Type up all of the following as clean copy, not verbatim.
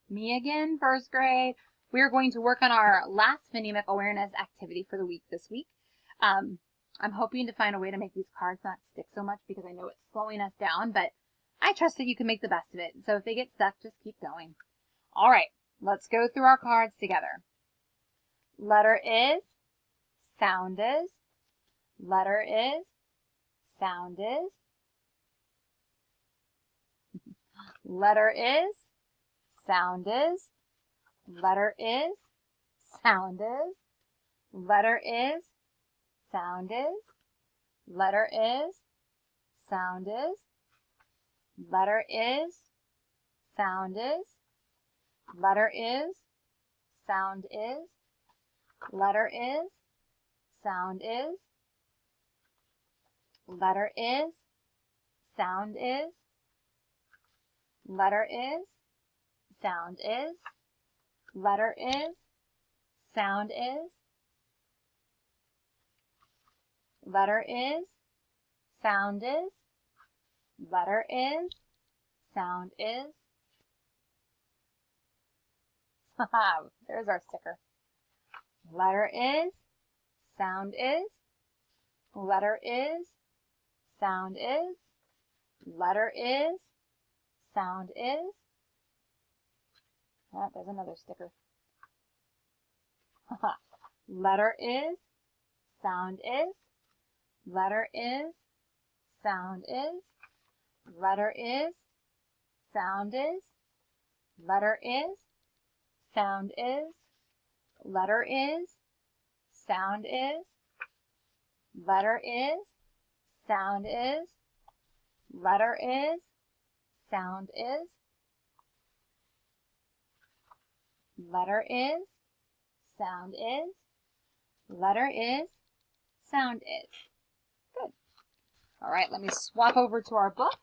Me again, first grade. We're going to work on our last phonemic awareness activity for the week this week. I'm hoping to find a way to make these cards not stick so much because I know it's slowing us down, but I trust that you can make the best of it. So if they get stuck, just keep going. All right, let's go through our cards together. Letter is, sound is, letter is, sound is, letter is, sound is, letter is, sound is, letter is, sound is, letter is, sound is, letter is, sound is, letter is, sound is, letter is, sound is, letter is, sound is, letter is, sound is, letter is, sound is, letter is, sound is, letter is, sound is. There's our sticker. Letter is, sound is, letter is, sound is, letter is, sound is. Oh, there's another sticker. Letter is, sound is, letter is, sound is, letter is, sound is, letter is, sound is, letter is, sound is, letter is, sound is, letter is, sound is, letter is, sound is, letter is, sound is. Good. All right, let me swap over to our book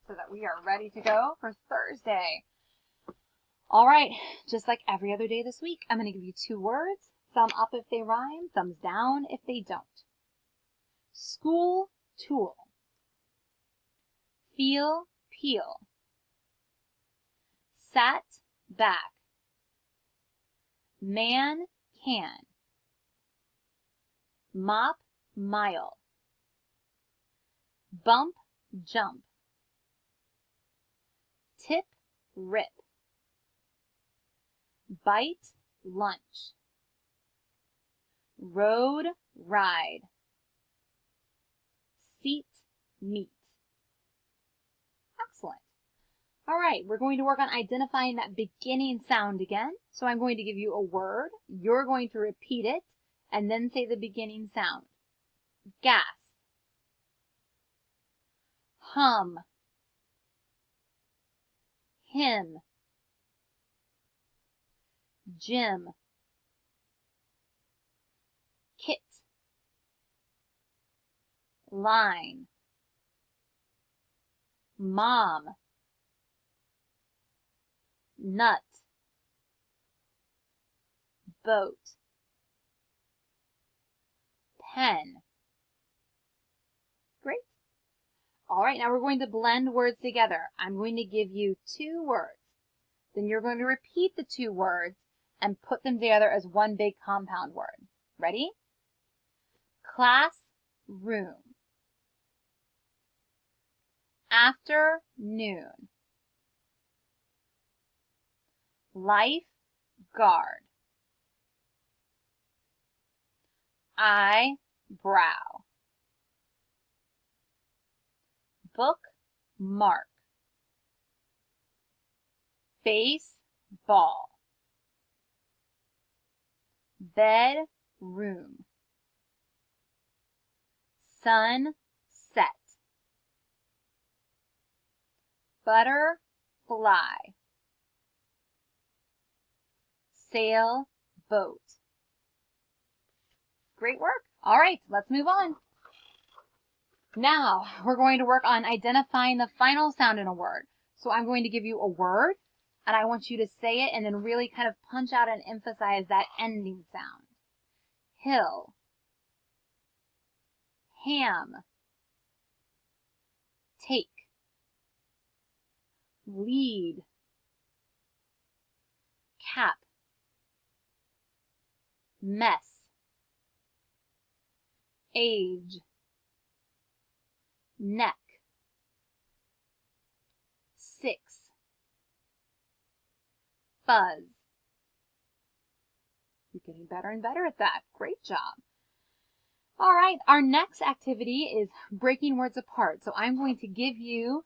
so that we are ready to go for Thursday. All right, just like every other day this week, I'm going to give you 2 words. Thumb up if they rhyme, thumbs down if they don't. School tool. Feel, peel. Sat back. Man can. Mop mile. Bump jump. Tip rip. Bite lunch. Road ride. Seat meet. Excellent. All right, we're going to work on identifying that beginning sound again. So I'm going to give you a word. You're going to repeat it and then say the beginning sound. Gas. Hum. Him. Gym. Kit. Line. Mom. Nut. Boat. Pen. Great. All right, now we're going to blend words together. I'm going to give you 2 words. Then you're going to repeat the 2 words and put them together as one big compound word. Ready? Classroom. Afternoon. Lifeguard. Eyebrow. Bookmark. Baseball. Bedroom. Sunset. Butterfly. Sailboat. Great work. All right, let's move on. Now we're going to work on identifying the final sound in a word. So I'm going to give you a word and I want you to say it and then really kind of punch out and emphasize that ending sound. Hill. Ham. Take. lead, cap, mess, age, neck, 6, fuzz. You're getting better and better at that. Great job. All right, our next activity is breaking words apart. So I'm going to give you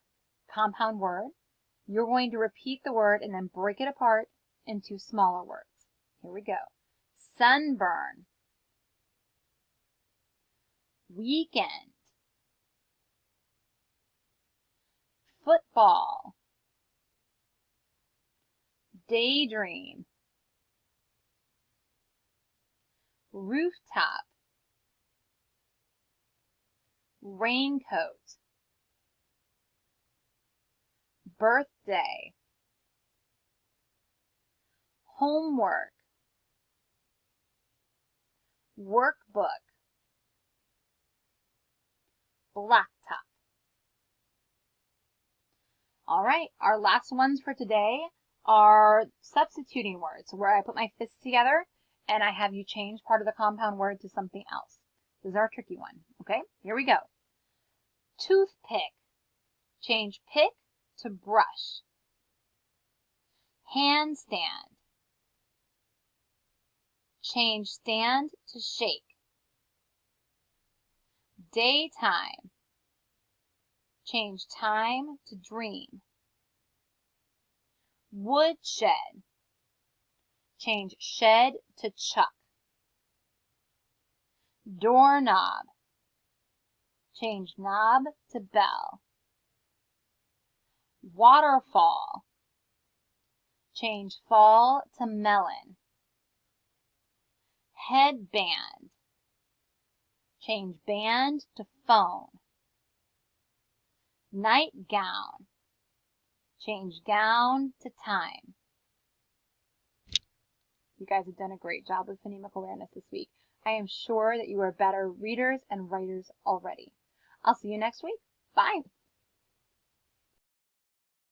a compound word. You're going to repeat the word and then break it apart into smaller words. Here we go. Sunburn, weekend, football, daydream, rooftop, raincoat, birthday, homework, workbook, blacktop. All right, our last ones for today are substituting words, where I put my fists together and I have you change part of the compound word to something else. This is our tricky one, okay? Here we go. Toothpick, change pick to brush. Handstand, change stand to shake. Daytime, change time to dream. Woodshed, change shed to chuck. Doorknob, change knob to bell. Waterfall, change fall to melon. Headband, change band to phone. Nightgown, change gown to time. You guys have done a great job with phonemic awareness this week. I am sure that you are better readers and writers already. I'll see you next week. Bye.